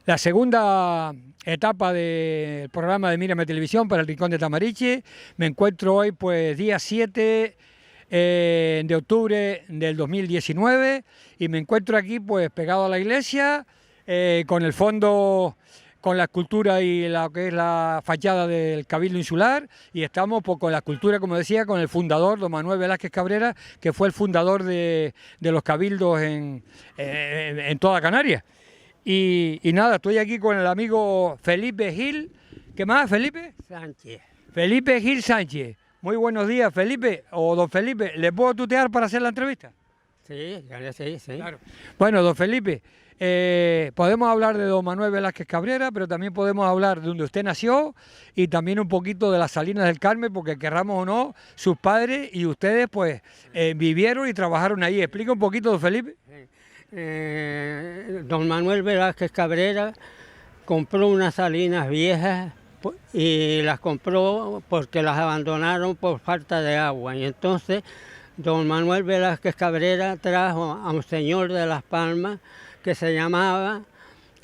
la segunda etapa del programa de Mírame Televisión para el Rincón de Tamariche. Me encuentro hoy, pues, día 7 de octubre del 2019 y me encuentro aquí, pues, pegado a la iglesia, con el fondo, con la escultura y lo que es la fachada del Cabildo Insular, y estamos, pues, con la escultura, como decía, con el fundador, don Manuel Velázquez Cabrera, que fue el fundador de los cabildos en toda Canarias. Y nada, estoy aquí con el amigo Felipe Gil. ¿Qué más, Felipe? Sánchez. Felipe Gil Sánchez. Muy buenos días, Felipe, o don Felipe. ¿Le puedo tutear para hacer la entrevista? Sí, sí. Claro. Bueno, don Felipe, podemos hablar de don Manuel Velázquez Cabrera, pero también podemos hablar de donde usted nació y también un poquito de las Salinas del Carmen, porque querramos o no, sus padres y ustedes, pues, vivieron y trabajaron ahí. Explica un poquito, don Felipe. Don Manuel Velázquez Cabrera compró unas salinas viejas y las compró porque las abandonaron por falta de agua. Y entonces don Manuel Velázquez Cabrera trajo a un señor de Las Palmas que se llamaba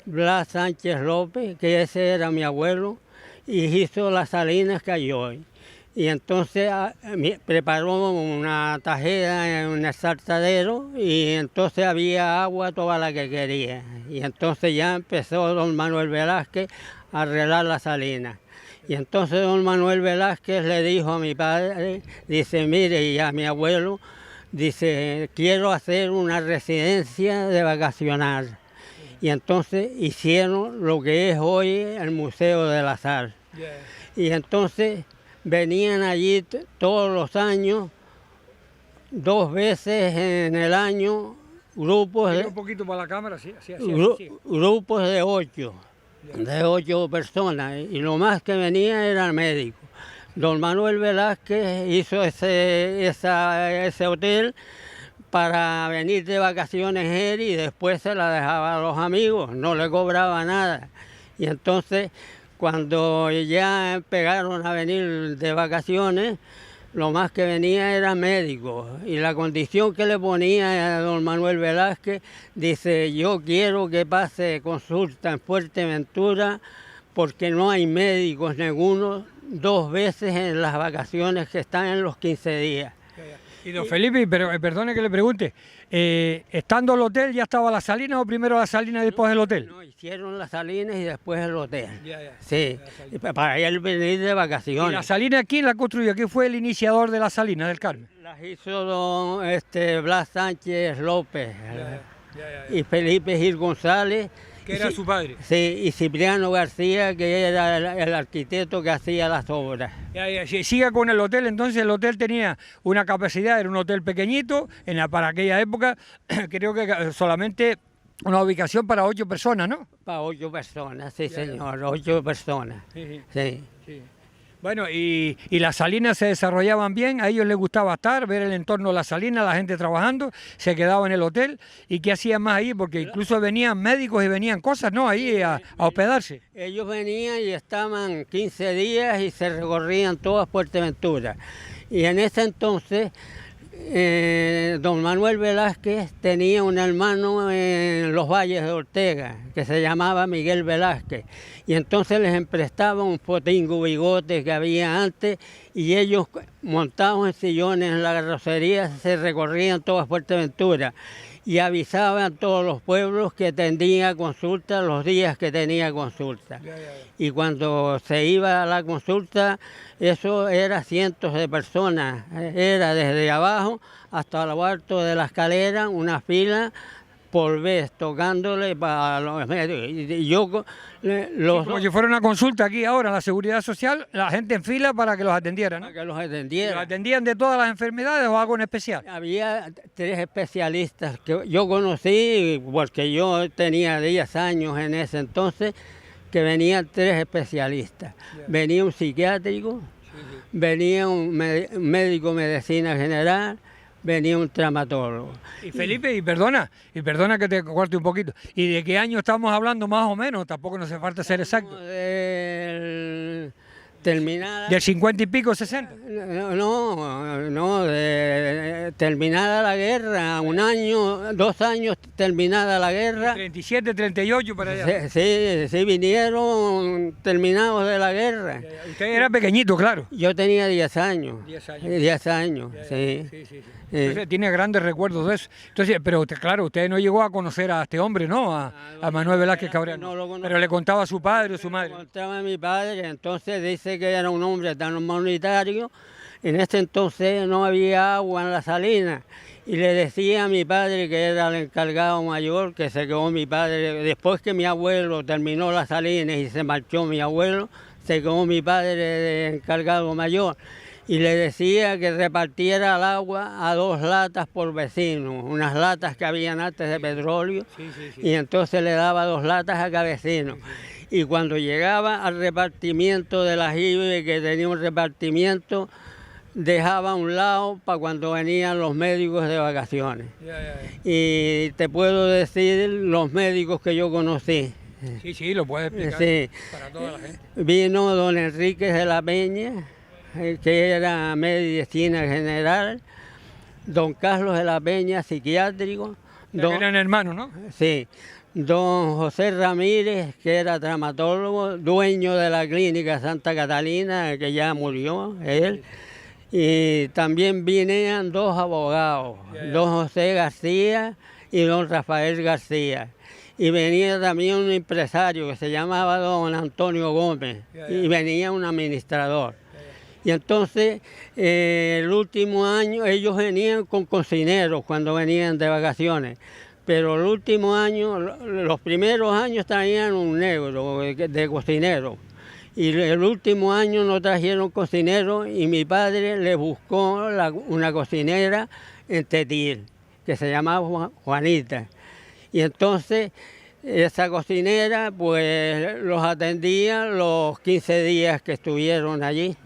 Blas Sánchez López, que ese era mi abuelo, y hizo las salinas que hay hoy. Y entonces preparó una tajera en un saltadero y entonces había agua toda la que quería. Y entonces ya empezó don Manuel Velázquez a arreglar las salinas. Y entonces don Manuel Velázquez le dijo a mi padre, dice, mire, y a mi abuelo, dice, quiero hacer una residencia de vacacional. Y entonces hicieron lo que es hoy el Museo de la Sal. Y entonces venían allí todos los años, 2 veces en el año, grupos de, un poquito para la cámara, sí, grupos de 8 personas, y lo más que venía era médico. Don Manuel Velázquez hizo ese hotel para venir de vacaciones él y después se la dejaba a los amigos, no le cobraba nada. Y entonces, cuando ya pegaron a venir de vacaciones, lo más que venía era médico. Y la condición que le ponía a don Manuel Velázquez, dice, yo quiero que pase consulta en Fuerteventura porque no hay médicos ninguno 2 veces en las vacaciones que están en los 15 días. Y don Felipe, pero perdone que le pregunte, ¿estando el hotel ya estaba la salina o primero la salina y después el hotel? No, hicieron las salinas y después el hotel. Ya. Sí, para él venir de vacaciones. ¿Y la salina quién la construyó? ¿Quién fue el iniciador de la salina del Carmen? Las hizo don Blas Sánchez López Ya. y Felipe Gil González. Que era su padre. Sí, y Cipriano García, que era el arquitecto que hacía las obras. Ya. Siga con el hotel. Entonces el hotel tenía una capacidad, era un hotel pequeñito, para aquella época, creo que solamente una ubicación para 8 personas, ¿no? Para 8 personas, sí, señor, 8 personas. Sí. Bueno, y las salinas se desarrollaban bien, a ellos les gustaba estar, ver el entorno de las salinas, la gente trabajando, se quedaba en el hotel. ¿Y qué hacían más ahí? Porque incluso venían médicos y venían cosas, ¿no? Ahí a hospedarse. Ellos venían y estaban 15 días y se recorrían toda Fuerteventura. Y en ese entonces, don Manuel Velázquez tenía un hermano en los Valles de Ortega, que se llamaba Miguel Velázquez. Y entonces les emprestaba un potingo bigote que había antes y ellos, montados en sillones en la carrocería, se recorrían toda Fuerteventura y avisaban a todos los pueblos que tenía consulta los días que tenía consulta. Y cuando se iba a la consulta, eso era cientos de personas, era desde abajo hasta lo alto de la escalera, una fila por vez, tocándole para los medios. Y yo, como si fuera una consulta aquí ahora, la Seguridad Social, la gente en fila para que los atendieran, ¿no? Para que los atendieran. ¿Los atendían de todas las enfermedades o algo en especial? Había 3 especialistas que yo conocí, porque yo tenía 10 años en ese entonces, que venían 3 especialistas. Venía un psiquiátrico, venía un médico de medicina general, venía un traumatólogo. Y Felipe, y perdona que te corte un poquito, ¿y de qué año estamos hablando más o menos? Tampoco nos hace falta ser exacto. Terminada. ¿Del 50 y pico, 60? Terminada la guerra, 1 año, 2 años terminada la guerra. 37, 38 para allá. Sí, vinieron terminados de la guerra. Usted era pequeñito, claro. Yo tenía 10 años. 10 años. 10 años, sí. Entonces, tiene grandes recuerdos de eso. Entonces, pero usted, claro, usted no llegó a conocer a este hombre, ¿no? A Manuel Velázquez Cabrera. No lo conozco. Pero le contaba a su padre o su madre. Le contaba a mi padre, entonces dice que era un hombre tan humanitario. En ese entonces no había agua en la salina. Y le decía a mi padre, que era el encargado mayor, que se quedó mi padre, después que mi abuelo terminó las salinas y se marchó mi abuelo, se quedó mi padre de encargado mayor. Y le decía que repartiera el agua a 2 latas por vecino, unas latas que habían antes de petróleo, y entonces le daba 2 latas a cada vecino. Y cuando llegaba al repartimiento de la JIBE, que tenía un repartimiento, dejaba a un lado para cuando venían los médicos de vacaciones. Y te puedo decir los médicos que yo conocí. Sí, lo puede explicar para toda la gente. Vino don Enrique de la Peña, que era medicina general, don Carlos de la Peña, psiquiátrico. Eran hermanos, ¿no? Sí. Don José Ramírez, que era traumatólogo, dueño de la clínica Santa Catalina, que ya murió, él. Y también vinieron 2 abogados, don José García y don Rafael García. Y venía también un empresario que se llamaba don Antonio Gómez, y venía un administrador. Y entonces, el último año, ellos venían con cocineros cuando venían de vacaciones, pero el último año, los primeros años traían un negro de cocinero, y el último año no trajeron cocinero, y mi padre le buscó una cocinera en Tetil, que se llamaba Juanita. Y entonces, esa cocinera pues los atendía los 15 días que estuvieron allí.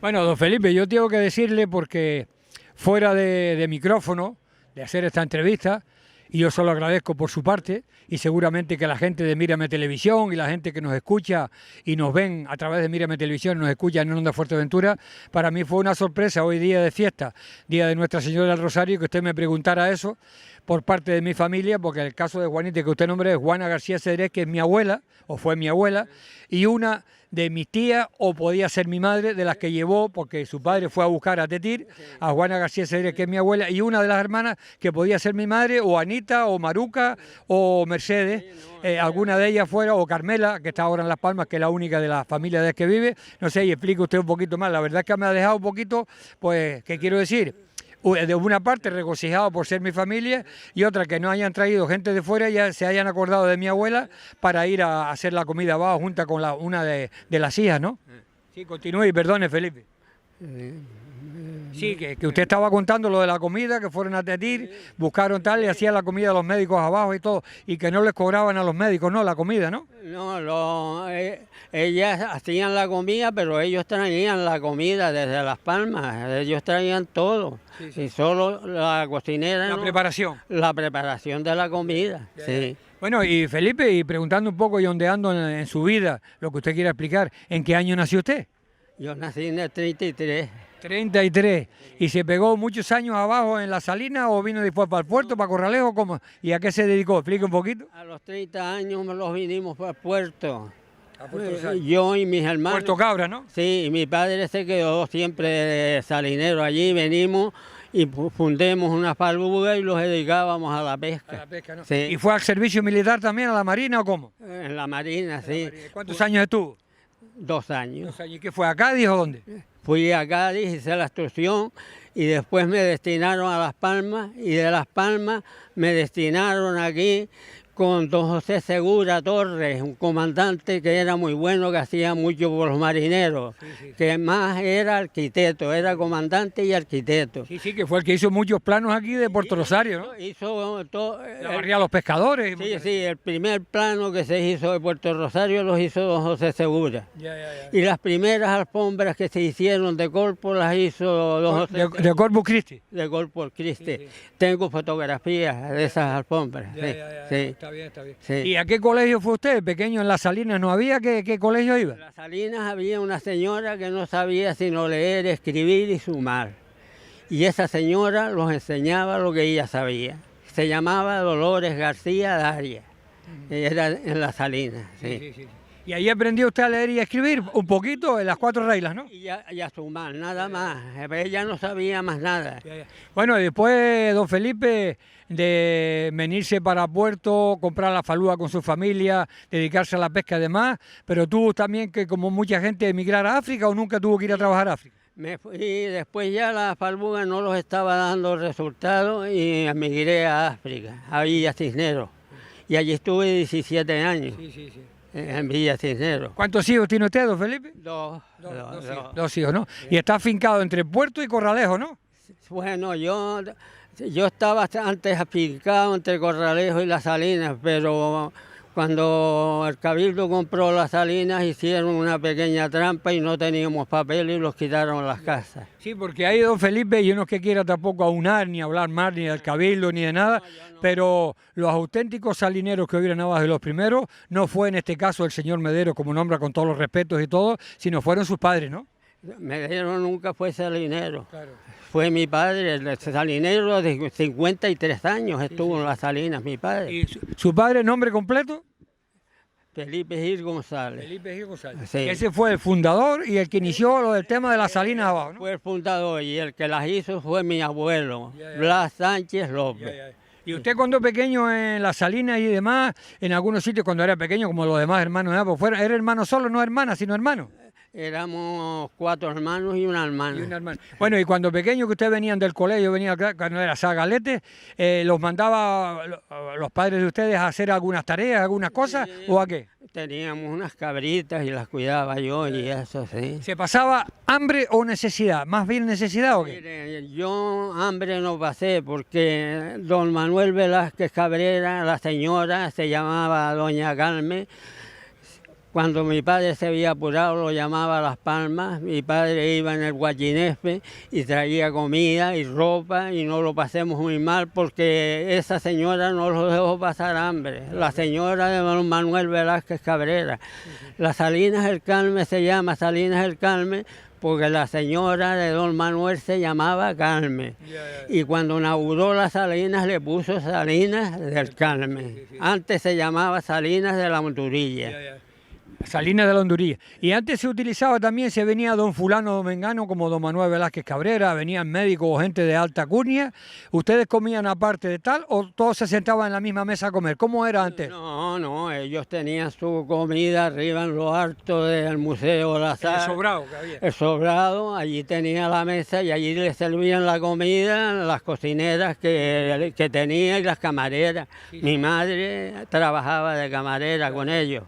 Bueno, don Felipe, yo tengo que decirle, porque fuera de micrófono, de hacer esta entrevista, y yo se lo agradezco por su parte, y seguramente que la gente de Mírame Televisión y la gente que nos escucha y nos ven a través de Mírame Televisión, nos escuchan en Onda Fuerteventura, para mí fue una sorpresa hoy día de fiesta, día de Nuestra Señora del Rosario, que usted me preguntara eso por parte de mi familia, porque el caso de Juanita que usted nombre es Juana García Cedrés, que es mi abuela, o fue mi abuela, y una de mis tías, o podía ser mi madre, de las que llevó, porque su padre fue a buscar a Tetir, a Juana García Cedrés, que es mi abuela, y una de las hermanas que podía ser mi madre, o Anita, o Maruca, o Mercedes, alguna de ellas fuera, o Carmela, que está ahora en Las Palmas, que es la única de la familia de las que vive. No sé, y explique usted un poquito más. La verdad es que me ha dejado un poquito, pues, ¿qué quiero decir? De una parte regocijado por ser mi familia, y otra que no hayan traído gente de fuera y ya se hayan acordado de mi abuela para ir a hacer la comida abajo junto con una de las hijas, ¿no? Sí, continúe y perdone, Felipe. Sí, que usted estaba contando lo de la comida, que fueron a Tetir, buscaron tal y hacían la comida a los médicos abajo y todo, y que no les cobraban a los médicos, ¿no? La comida, ¿no? No, ellas hacían la comida, pero ellos traían la comida desde Las Palmas, ellos traían todo, y solo la cocinera... La preparación. La preparación de la comida, sí. Bueno, y Felipe, y preguntando un poco y ondeando en su vida, lo que usted quiera explicar, ¿en qué año nació usted? Yo nací en el 33. 33. ¿Y se pegó muchos años abajo en la salina o vino después para el puerto, para Corralejo? ¿Cómo? ¿Y a qué se dedicó? Explique un poquito. A los 30 años me los vinimos para el puerto. A Puerto Rosario. Yo y mis hermanos. Puerto Cabra, ¿no? Sí, y mi padre se quedó siempre salinero allí. Venimos y fundemos una faluga y los dedicábamos a la pesca. A la pesca, ¿no? Sí. ¿Y fue al servicio militar también, a la Marina o cómo? En la Marina, sí. ¿Cuántos años estuvo? 2 años. 2 años. ¿Y qué fue, a Cádiz o dónde? Fui a Cádiz, hice la instrucción y después me destinaron a Las Palmas, y de Las Palmas me destinaron aquí con don José Segura Torres, un comandante que era muy bueno, que hacía mucho por los marineros, que más era arquitecto, era comandante y arquitecto. Sí, que fue el que hizo muchos planos aquí de Puerto Rosario, ¿no? Hizo todo. La barría a los pescadores. Sí, el primer plano que se hizo de Puerto Rosario los hizo don José Segura. Y las primeras alfombras que se hicieron de Corpus las hizo don José. ¿De Corpus Christi? De Corpus Christi. Tengo fotografías de esas alfombras. Sí. Está bien, está bien. Sí. ¿Y a qué colegio fue usted? Pequeño en Las Salinas, ¿no había? ¿Qué colegio iba? En Las Salinas había una señora que no sabía sino leer, escribir y sumar. Y esa señora los enseñaba lo que ella sabía. Se llamaba Dolores García Daria. Era en Las Salinas, sí. Sí. Y ahí aprendió usted a leer y a escribir un poquito en las 4 reglas, ¿no? Y a sumar, nada más. Ella no sabía más nada. Bueno, y después, don Felipe, de venirse para Puerto, comprar la falúa con su familia, dedicarse a la pesca y demás, pero tuvo también que, como mucha gente, emigrar a África o nunca tuvo que ir a trabajar a África. Me fui, después ya la falúa no los estaba dando resultados y emigré a África, a Villa Cisneros. Y allí estuve 17 años. Sí. En Villa Cisneros. ¿Cuántos hijos tiene usted, don Felipe? Dos. Dos hijos, ¿no? Y está afincado entre Puerto y Corralejo, ¿no? Bueno, yo estaba antes afincado entre Corralejo y Las Salinas, pero cuando el Cabildo compró Las Salinas hicieron una pequeña trampa y no teníamos papel y los quitaron las casas. Sí, porque ahí, don Felipe, yo no es que quiera tampoco aunar ni hablar más ni del Cabildo ni de nada, pero los auténticos salineros que hubieran abajo de los primeros no fue en este caso el señor Medero, como nombra con todos los respetos y todo, sino fueron sus padres, ¿no? Medero nunca fue salinero. Claro. Fue mi padre, el salinero de 53 años estuvo en Las Salinas, mi padre. ¿Y su padre, nombre completo? Felipe Gil González. Felipe Gil González. Sí. Ese fue el fundador y el que inició lo del tema de las salinas abajo, ¿no? Fue el fundador y el que las hizo fue mi abuelo, Blas Sánchez López. Y usted cuando pequeño en las salinas y demás, en algunos sitios cuando era pequeño, como los demás hermanos, ¿era hermano solo, no hermana, sino hermano? Éramos 4 hermanos y una hermana. Bueno, y cuando pequeños que ustedes venían del colegio, venía acá, cuando era Zagalete, ¿los mandaba los padres de ustedes a hacer algunas tareas, algunas cosas, o a qué? Teníamos unas cabritas y las cuidaba yo y eso, sí. ¿Se pasaba hambre o necesidad? ¿Más bien necesidad o qué? Mire, yo hambre no pasé porque don Manuel Velázquez Cabrera, la señora, se llamaba doña Carmen. Cuando mi padre se había apurado lo llamaba a Las Palmas, mi padre iba en el Guachinefe y traía comida y ropa y no lo pasemos muy mal porque esa señora no lo dejó pasar hambre, la señora de don Manuel Velázquez Cabrera. Las Salinas del Carmen se llama Salinas del Carmen porque la señora de don Manuel se llamaba Carmen. Y cuando inauguró las Salinas le puso Salinas del Carmen. Antes se llamaba Salinas de la Monturilla. Salinas de la Honduría. Y antes se utilizaba también, se venía don fulano don mengano como don Manuel Velázquez Cabrera, venían médicos o gente de alta curnia. ¿Ustedes comían aparte de tal o todos se sentaban en la misma mesa a comer? ¿Cómo era antes? No, ellos tenían su comida arriba en lo alto del Museo La Sal. El sobrado que había. El sobrado, allí tenía la mesa y allí les servían la comida, las cocineras que tenía y las camareras. Mi madre trabajaba de camarera con ellos.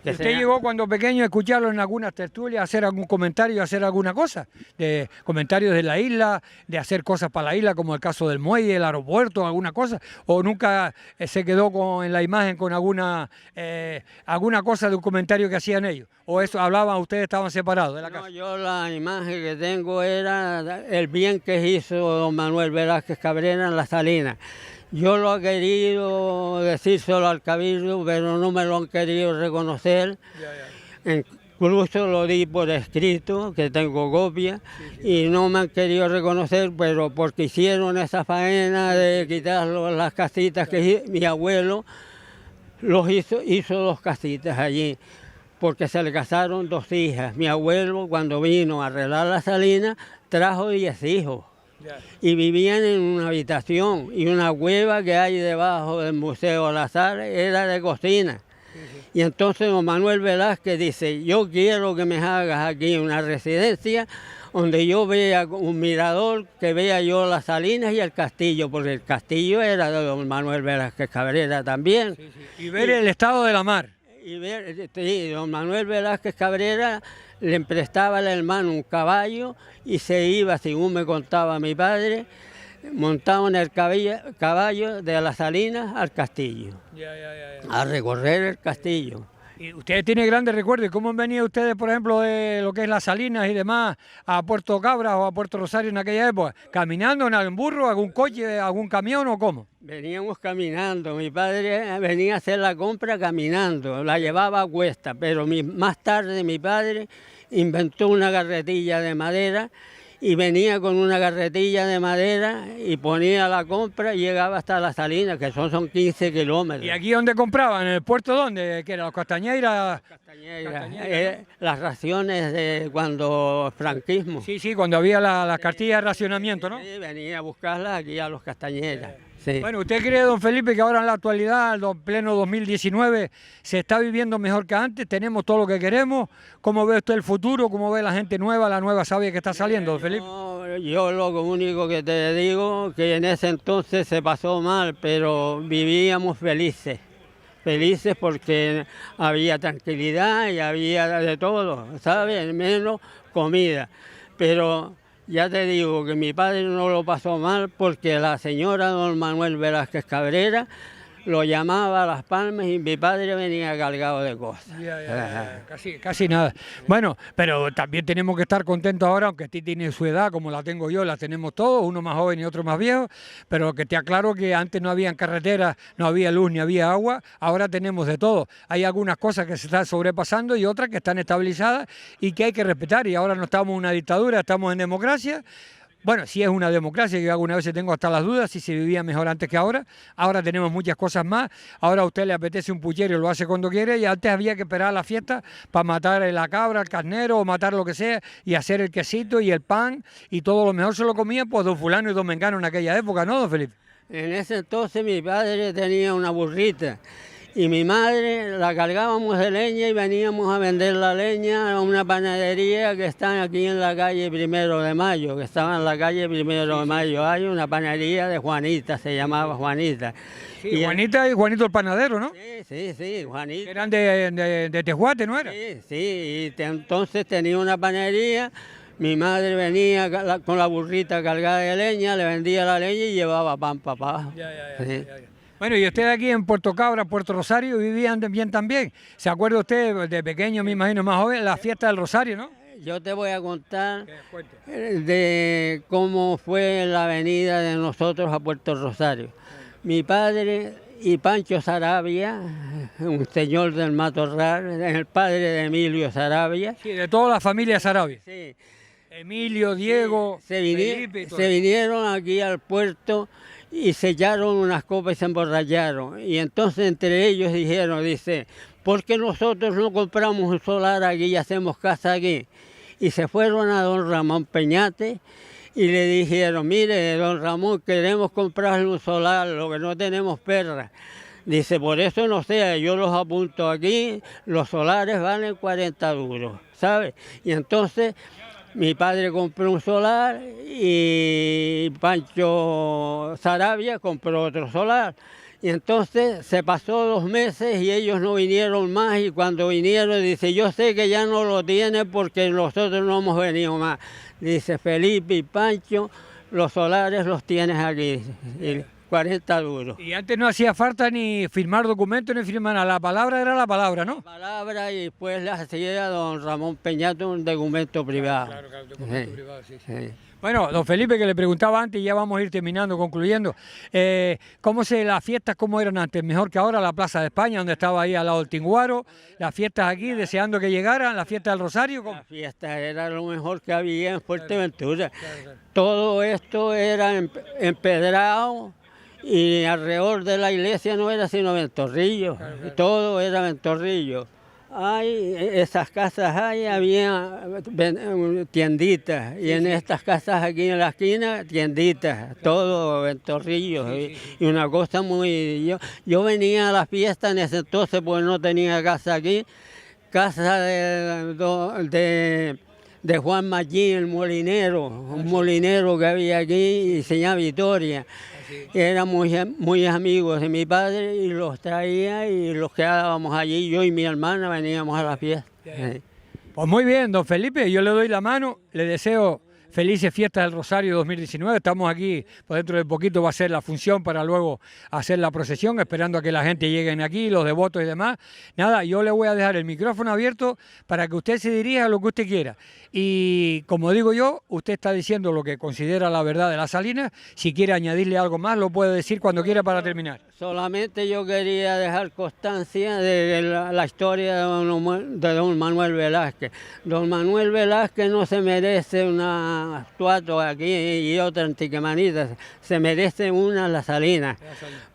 ¿Usted llegó cuando pequeño a escucharlo en algunas tertulias, a hacer algún comentario, a hacer alguna cosa? De comentarios de la isla, de hacer cosas para la isla, como el caso del muelle, el aeropuerto, alguna cosa. ¿O nunca se quedó en la imagen con alguna cosa de un comentario que hacían ellos? ¿O eso hablaban, ustedes estaban separados de la casa? No, yo la imagen que tengo era el bien que hizo don Manuel Velázquez Cabrera en Las Salinas. Yo lo he querido decírselo al Cabildo, pero no me lo han querido reconocer. Incluso lo di por escrito, que tengo copia, y no me han querido reconocer, pero porque hicieron esa faena de quitar las casitas que mi abuelo hizo 2 casitas allí, porque se le casaron 2 hijas. Mi abuelo, cuando vino a arreglar la Salina, trajo 10 hijos. Y vivían en una habitación y una cueva que hay debajo del Museo La Sal era de cocina. Y entonces don Manuel Velázquez dice, yo quiero que me hagas aquí una residencia donde yo vea un mirador, que vea yo las Salinas y el castillo, porque el castillo era de don Manuel Velázquez Cabrera también. Y ver el estado de la mar. Y ver, sí, don Manuel Velázquez Cabrera le prestaba al hermano un caballo y se iba, según me contaba mi padre, montado en el caballo de Las Salinas al castillo, a recorrer el castillo. Y usted tiene grandes recuerdos. ¿Cómo han venido ustedes, por ejemplo, de lo que es las Salinas y demás, a Puerto Cabras o a Puerto Rosario en aquella época? ¿Caminando en algún burro, algún coche, algún camión o cómo? Veníamos caminando, mi padre venía a hacer la compra caminando, la llevaba a cuesta, pero más tarde mi padre inventó una carretilla de madera y venía con una carretilla de madera y ponía la compra y llegaba hasta las Salinas, que son 15 kilómetros. ¿Y aquí dónde compraban? ¿En el puerto dónde? ¿Que era los Castañeiras? Las raciones de cuando franquismo. Sí, sí, cuando había las cartillas de racionamiento, ¿no? Sí, venía a buscarlas aquí a los Castañeiras. Sí. Bueno, ¿usted cree, don Felipe, que ahora en la actualidad, pleno 2019, se está viviendo mejor que antes? ¿Tenemos todo lo que queremos? ¿Cómo ve usted el futuro? ¿Cómo ve la gente nueva, la nueva savia que está saliendo, don Felipe? Yo lo único que te digo, que en ese entonces se pasó mal, pero vivíamos felices. Felices porque había tranquilidad y había de todo, ¿sabes? Menos comida. Pero ya te digo que mi padre no lo pasó mal porque la señora don Manuel Velázquez Cabrera lo llamaba a Las Palmas y mi padre venía cargado de cosas. Casi nada. Bueno, pero también tenemos que estar contentos ahora, aunque ti tiene su edad, como la tengo yo, la tenemos todos, uno más joven y otro más viejo, pero que te aclaro que antes no habían carreteras, no había luz ni había agua, ahora tenemos de todo. Hay algunas cosas que se están sobrepasando y otras que están estabilizadas y que hay que respetar, y ahora no estamos en una dictadura, estamos en democracia. Bueno, sí es una democracia, yo alguna vez tengo hasta las dudas si se vivía mejor antes que ahora. Ahora tenemos muchas cosas más. Ahora a usted le apetece un puchero y lo hace cuando quiere, y antes había que esperar a la fiesta para matar la cabra, el carnero o matar lo que sea y hacer el quesito y el pan, y todo lo mejor se lo comían pues don fulano y don mengano en aquella época, ¿no, don Felipe? En ese entonces mi padre tenía una burrita y mi madre la cargábamos de leña y veníamos a vender la leña a una panadería que está aquí en la calle 1 de Mayo, que estaba en la calle 1 de Mayo. Hay una panadería de Juanita, se llamaba Juanita. Sí, y Juanita y Juanito el panadero, ¿no? Sí, Juanita. Eran de Tejuate, ¿no era? Sí, y entonces tenía una panadería. Mi madre venía con la burrita cargada de leña, le vendía la leña y llevaba pan, papá. Ya. Bueno, y usted aquí en Puerto Cabra, Puerto Rosario, vivían bien también. ¿Se acuerda usted, de pequeño, me imagino, más joven, la fiesta del Rosario, no? Yo te voy a contar de cómo fue la venida de nosotros a Puerto Rosario. Mi padre y Pancho Sarabia, un señor del Matorral, el padre de Emilio Sarabia. Sí, de toda la familia Sarabia. Sí. Emilio, Diego, Felipe. Se vinieron aquí al puerto y sellaron unas copas y se emborracharon. Y entonces entre ellos dice, ¿por qué nosotros no compramos un solar aquí y hacemos casa aquí? Y se fueron a don Ramón Peñate y le dijeron, mire, don Ramón, queremos comprarle un solar, lo que no tenemos perra. Dice, por eso no sé, yo los apunto aquí, los solares valen 40 duros, ¿sabe? Y entonces mi padre compró un solar y Pancho Sarabia compró otro solar. Y entonces se pasó 2 meses y ellos no vinieron más, y cuando vinieron dice, yo sé que ya no lo tiene porque nosotros no hemos venido más. Dice, Felipe y Pancho, los solares los tienes aquí, y 40 duros. Y antes no hacía falta ni firmar documentos ni firmar nada, la palabra era la palabra, ¿no? La palabra, y después le hacía don Ramón Peñato un documento privado. Claro, documento privado, sí. Bueno, don Felipe, que le preguntaba antes, y ya vamos a ir terminando, concluyendo, las fiestas cómo eran antes, mejor que ahora, la Plaza de España, donde estaba ahí al lado del Tinguaro, las fiestas aquí, deseando que llegaran, la fiesta del Rosario. ¿Cómo? La fiesta era lo mejor que había en Fuerteventura. Claro. Todo esto era empedrado, y alrededor de la iglesia no era sino ventorrillo, todo era ventorrillo. Esas casas había tienditas, y en estas casas aquí en la esquina, tienditas, todo ventorrillos, y una cosa muy... Yo venía a las fiestas en ese entonces, porque no tenía casa aquí, casa de Juan Magín, el molinero, un molinero que había aquí, y señora Vitoria. Éramos muy amigos de mi padre y los traía y los quedábamos allí, yo y mi hermana veníamos a la fiesta. Pues muy bien, don Felipe, yo le doy la mano, le deseo felices fiestas del Rosario 2019. Estamos aquí, pues dentro de poquito va a ser la función para luego hacer la procesión, esperando a que la gente llegue aquí, los devotos y demás. Nada, yo le voy a dejar el micrófono abierto para que usted se dirija a lo que usted quiera. Y como digo yo, usted está diciendo lo que considera la verdad de las Salinas. Si quiere añadirle algo más, lo puede decir cuando quiera para terminar. Solamente yo quería dejar constancia de la historia de don Manuel Velázquez. Don Manuel Velázquez no se merece una estatua aquí y otra en Tiquemanita, se merece una en las Salinas,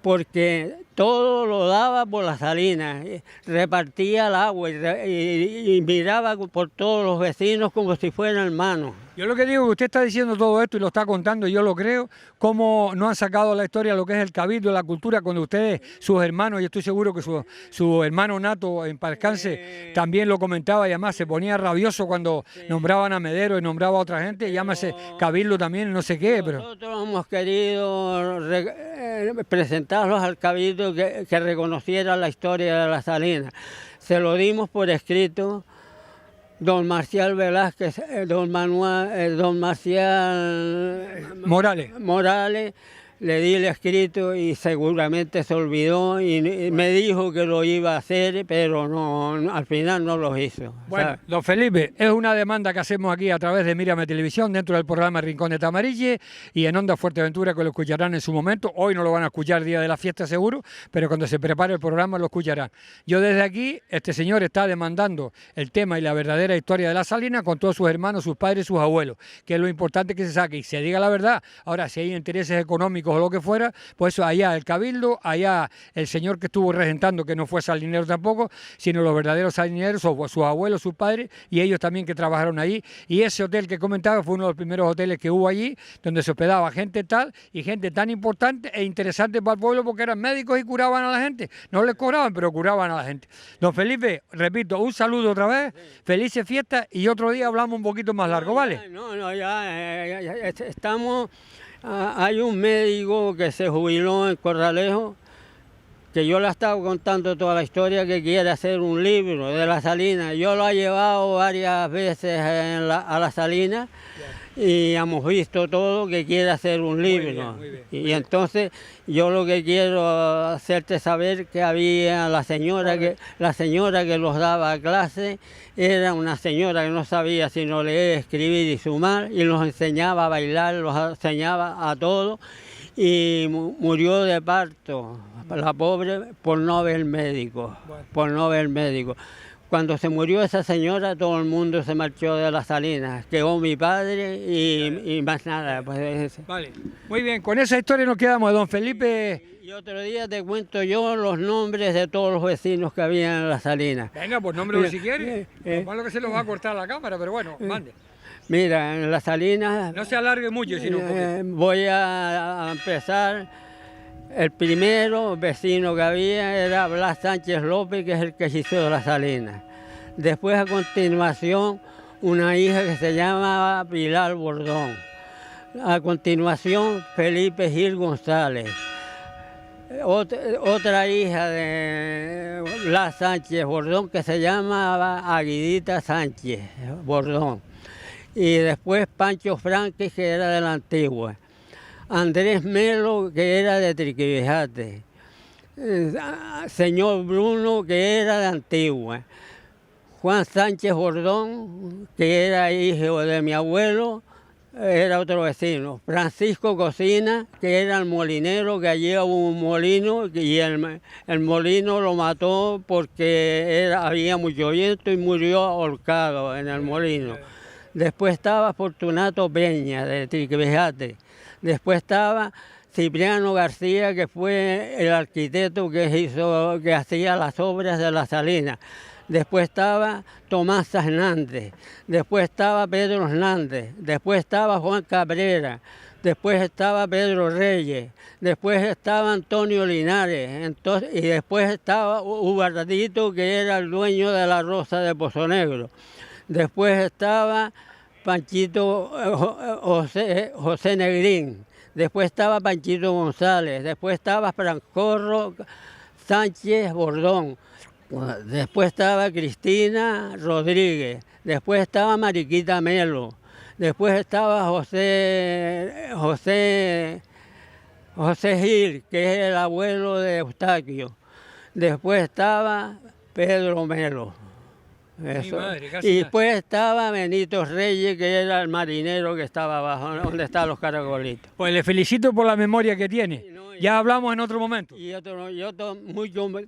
porque todo lo daba por las Salinas, repartía el agua y miraba por todos los vecinos como si fueran hermanos. Yo lo que digo es que usted está diciendo todo esto y lo está contando, y yo lo creo, cómo no han sacado la historia lo que es el cabildo, la cultura, cuando ustedes, sus hermanos, y estoy seguro que su hermano Nato, en paz descanse, también lo comentaba, y además se ponía rabioso cuando nombraban a Medero y nombraba a otra gente, llámase cabildo también, no sé qué. Pero nosotros hemos querido presentarlos al cabildo que reconociera la historia de las Salinas. Se lo dimos por escrito. Don Marcial Velázquez, don Marcial Morales, le di el escrito y seguramente se olvidó y me dijo que lo iba a hacer, pero no, al final no lo hizo. Bueno, ¿sabes? don Felipe, es una demanda que hacemos aquí a través de Mírame Televisión, dentro del programa Rincón de Tamarille y en Onda Fuerteventura, que lo escucharán en su momento. Hoy no lo van a escuchar día de la fiesta seguro, pero cuando se prepare el programa lo escucharán. Yo desde aquí, este señor está demandando el tema y la verdadera historia de la Salina con todos sus hermanos, sus padres y sus abuelos, que es lo importante que se saque y se diga la verdad. Ahora, si hay intereses económicos o lo que fuera, pues allá el cabildo, allá el señor que estuvo regentando, que no fue salinero tampoco, sino los verdaderos salineros, o sus abuelos, sus padres, y ellos también que trabajaron allí. Y ese hotel que comentaba fue uno de los primeros hoteles que hubo allí, donde se hospedaba gente tal y gente tan importante e interesante para el pueblo, porque eran médicos y curaban a la gente. No les cobraban, pero curaban a la gente. Don Felipe, repito, un saludo otra vez, felices fiestas, y otro día hablamos un poquito más largo, ¿vale? Ya estamos. Hay un médico que se jubiló en Corralejo, que yo le he estado contando toda la historia, que quiere hacer un libro de la Salina. Yo lo he llevado varias veces a la Salina y hemos visto todo, que quiere hacer un libro. Muy bien. Y entonces yo lo que quiero hacerte saber que había la señora que los daba clase, era una señora que no sabía sino leer, escribir y sumar, y los enseñaba a bailar, los enseñaba a todo, y murió de parto, la pobre, por no ver médico, Cuando se murió esa señora, todo el mundo se marchó de las Salinas. Quedó mi padre y más nada. Pues. Vale, muy bien, con esa historia nos quedamos, don Felipe. Y otro día te cuento yo los nombres de todos los vecinos que había en las Salinas. Venga, pues nómbrelo si quiere. Lo malo que se lo va a cortar la cámara, pero bueno, mande. Mira, en las Salinas... No se alargue mucho, sino un poquito. Voy a empezar. El primero vecino que había era Blas Sánchez López, que es el que hizo las Salinas. Después, a continuación, una hija que se llama Pilar Bordón. A continuación, Felipe Gil González. Otra hija de Blas Sánchez Bordón que se llamaba Aguidita Sánchez Bordón. Y después Pancho Franques, que era de la Antigua. Andrés Melo, que era de Triquivejate. Señor Bruno, que era de Antigua. Juan Sánchez Bordón, que era hijo de mi abuelo, era otro vecino. Francisco Cocina, que era el molinero, que allí hubo un molino y el molino lo mató porque había mucho viento y murió ahorcado en el molino. Después estaba Fortunato Peña, de Triquivejate. Después estaba Cipriano García, que fue el arquitecto que hacía las obras de la Salina. Después estaba Tomás Hernández. Después estaba Pedro Hernández. Después estaba Juan Cabrera. Después estaba Pedro Reyes. Después estaba Antonio Linares. Y después estaba Ubardito, que era el dueño de la Rosa de Pozo Negro. Después estaba Panchito José Negrín, después estaba Panchito González, después estaba Francorro Sánchez Bordón, después estaba Cristina Rodríguez, después estaba Mariquita Melo, Después estaba José Gil, que es el abuelo de Eustaquio. Después estaba Pedro Melo. Eso. Madre, Y después estaba Benito Reyes, que era el marinero que estaba abajo, donde están los caracolitos. Pues le felicito por la memoria que tiene. No, Ya hablamos en otro momento. Y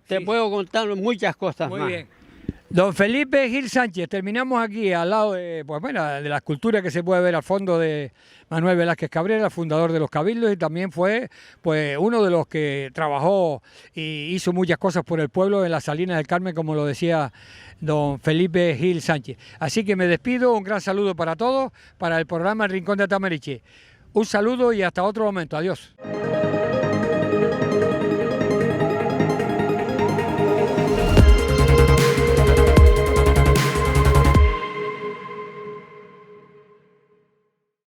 te puedo contar muchas cosas Muy más. bien. Don Felipe Gil Sánchez, terminamos aquí al lado de, pues, bueno, de la escultura que se puede ver al fondo de Manuel Velázquez Cabrera, fundador de los Cabildos, y también fue pues, uno de los que trabajó y hizo muchas cosas por el pueblo en las Salinas del Carmen, como lo decía don Felipe Gil Sánchez. Así que me despido, un gran saludo para todos, para el programa El Rincón de Tamariche. Un saludo y hasta otro momento. Adiós.